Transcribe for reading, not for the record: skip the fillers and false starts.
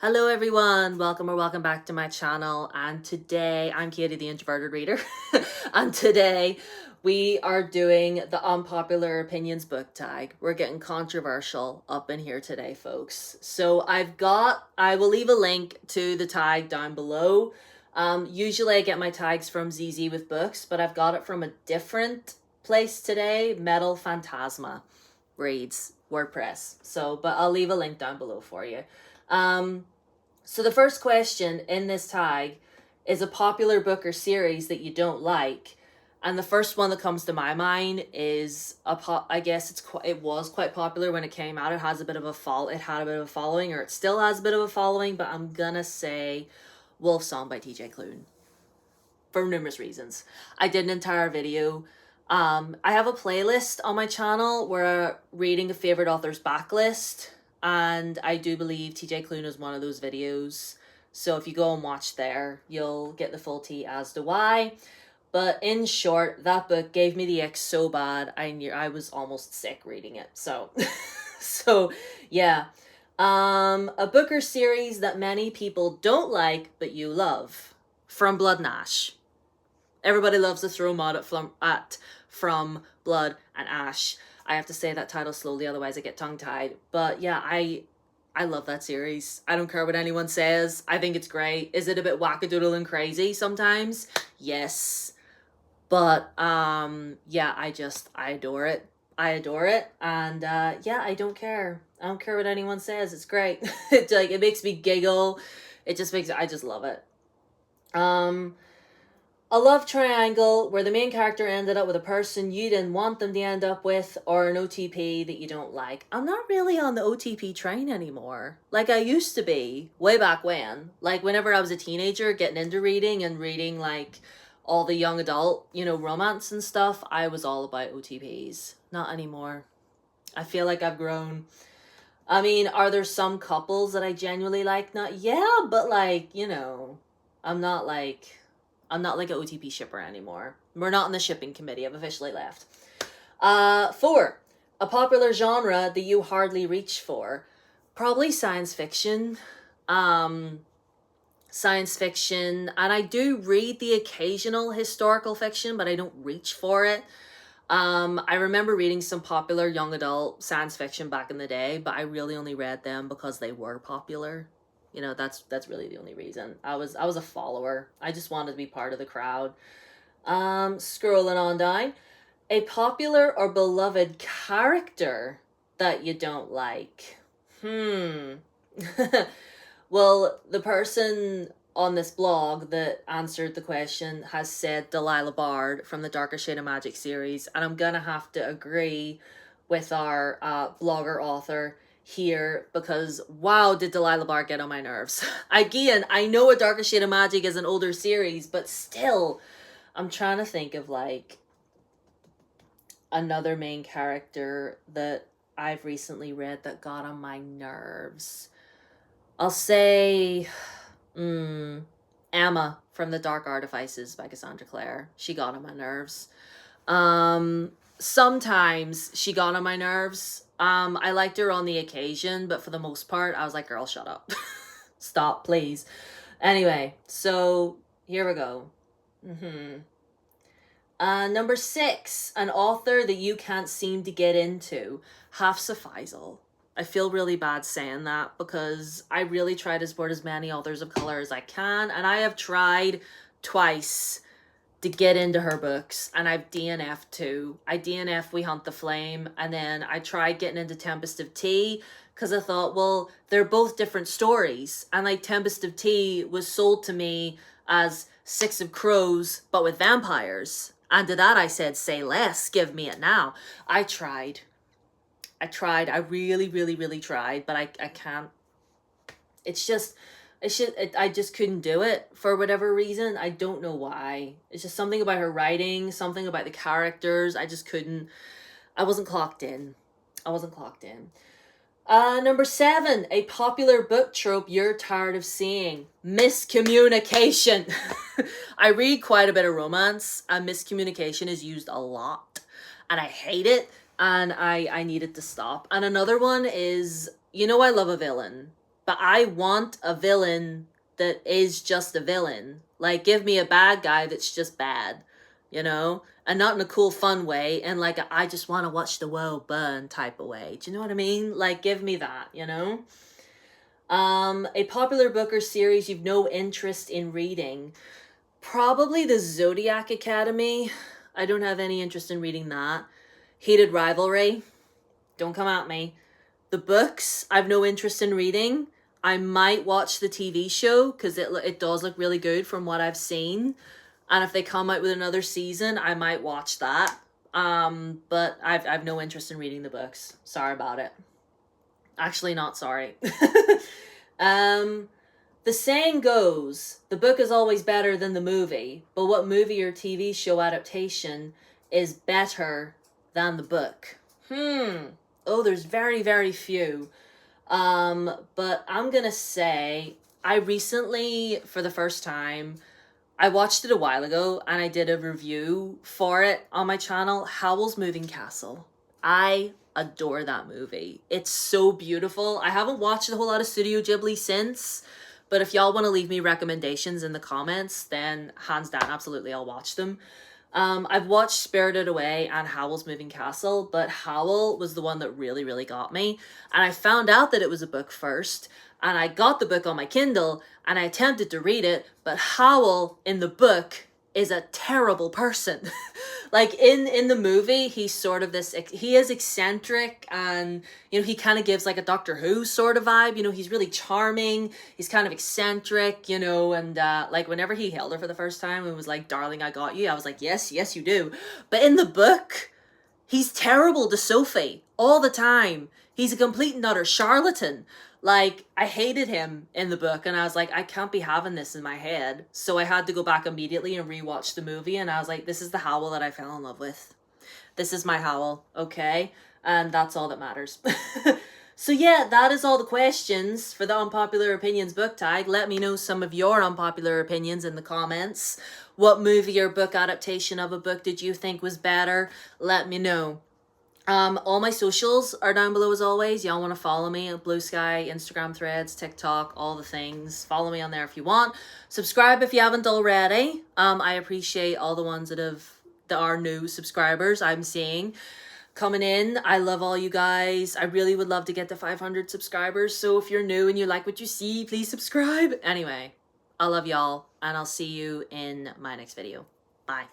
Hello everyone, welcome or welcome back to my channel, and today I'm Katie the Introverted Reader and today we are doing the Unpopular Opinions book tag. We're getting controversial up in here today, folks. So I will leave a link to the tag down below. Usually I get my tags from ZZ with Books, but I've got it from a different place today. Metal Phantasma reads WordPress. But I'll leave a link down below for you. So the first question in this tag is a popular book or series that you don't like. And the first one that comes to my mind is I guess it was quite popular when it came out. It had a bit of a following, or it still has a bit of a following, but I'm gonna say Wolf Song by TJ Klune for numerous reasons. I did an entire video. I have a playlist on my channel where reading a favorite author's backlist, and I do believe TJ Klune is one of those videos. So if you go and watch there, you'll get the full tea as to why. But in short, that book gave me the ick so bad, I was almost sick reading it. So, yeah. A book or series that many people don't like, but you love. From Blood and Ash. Everybody loves to throw mud at From Blood and Ash. I have to say that title slowly, otherwise I get tongue-tied. But yeah, I love that series. I don't care what anyone says. I think it's great. Is it a bit wackadoodle and crazy sometimes? Yes. But yeah, I adore it. I adore it. And yeah, I don't care. I don't care what anyone says. It's great. It makes me giggle. I just love it. A love triangle where the main character ended up with a person you didn't want them to end up with, or an OTP that you don't like. I'm not really on the OTP train anymore. Like I used to be, way back when. Like whenever I was a teenager, getting into reading like all the young adult, romance and stuff, I was all about OTPs. Not anymore. I feel like I've grown. I mean, are there some couples that I genuinely like? Not, yeah, but like, I'm not like an OTP shipper anymore. We're not in the shipping committee. I've officially left. 4, a popular genre that you hardly reach for. Probably science fiction. Science fiction. And I do read the occasional historical fiction, but I don't reach for it. I remember reading some popular young adult science fiction back in the day, but I really only read them because they were popular. That's really the only reason. I was a follower. I just wanted to be part of the crowd. Scrolling on down. A popular or beloved character that you don't like. Well, the person on this blog that answered the question has said Delilah Bard from the Darker Shade of Magic series, and I'm gonna have to agree with our blogger author here, because wow, did Delilah Bard get on my nerves. Again, I know A Darker Shade of Magic is an older series, but still, I'm trying to think of like another main character that I've recently read that got on my nerves. I'll say Emma from The Dark Artifices by Cassandra Clare. She got on my nerves. Sometimes she got on my nerves. I liked her on the occasion, but for the most part, I was like, girl, shut up. Stop, please. Anyway, so here we go. Number 6, an author that you can't seem to get into. Hafsa Faizal. I feel really bad saying that because I really try to support as many authors of color as I can, and I have tried twice to get into her books, and I've DNF'd too. I DNF We Hunt the Flame, and then I tried getting into Tempest of Tea because I thought, well, they're both different stories, and like Tempest of Tea was sold to me as Six of Crows but with vampires, and to that I said, say less, give me it now. I tried. I really, really, really tried, but I can't. I just couldn't do it for whatever reason. I don't know why. It's just something about her writing, something about the characters. I just couldn't. I wasn't clocked in. Number 7, a popular book trope you're tired of seeing. Miscommunication. I read quite a bit of romance, and miscommunication is used a lot, and I hate it. And I need it to stop. And another one is, I Love a Villain but I want a villain that is just a villain. Like, give me a bad guy that's just bad, you know? And not in a cool, fun way, and like I just want to watch the world burn type of way. Do you know what I mean? Like, give me that, you know? A popular book or series you've no interest in reading. Probably the Zodiac Academy. I don't have any interest in reading that. Heated Rivalry. Don't come at me. The books, I've no interest in reading. I might watch the TV show because it does look really good from what I've seen. And if they come out with another season, I might watch that. But I've no interest in reading the books. Sorry about it. Actually, not sorry. The saying goes, the book is always better than the movie, but what movie or TV show adaptation is better than the book? Oh, there's very, very few. But I'm gonna say, I recently, for the first time, I watched it a while ago, and I did a review for it on my channel, Howl's Moving Castle. I adore that movie. It's so beautiful. I haven't watched a whole lot of Studio Ghibli since, but if y'all want to leave me recommendations in the comments, then hands down, absolutely, I'll watch them. I've watched Spirited Away and Howl's Moving Castle, but Howl was the one that really, really got me. And I found out that it was a book first, and I got the book on my Kindle, and I attempted to read it, but Howl in the book is a terrible person. Like in the movie, he's sort of this, he is eccentric, and, you know, he kind of gives like a Doctor Who sort of vibe, you know, he's really charming, he's kind of eccentric, you know, and like whenever he held her for the first time and was like, darling, I got you, I was like, yes, yes, you do. But in the book, he's terrible to Sophie all the time. He's a complete and utter charlatan. Like, I hated him in the book, and I was like, I can't be having this in my head. So I had to go back immediately and rewatch the movie, and I was like, this is the Howl that I fell in love with. This is my Howl, okay? And that's all that matters. So yeah, that is all the questions for the Unpopular Opinions book tag. Let me know some of your unpopular opinions in the comments. What movie or book adaptation of a book did you think was better? Let me know. All my socials are down below as always. Y'all want to follow me on Blue Sky, Instagram, Threads, TikTok, all the things. Follow me on there if you want. Subscribe if you haven't already. I appreciate all the ones that are new subscribers I'm seeing coming in. I love all you guys. I really would love to get to 500 subscribers. So if you're new and you like what you see, please subscribe. Anyway, I love y'all, and I'll see you in my next video. Bye.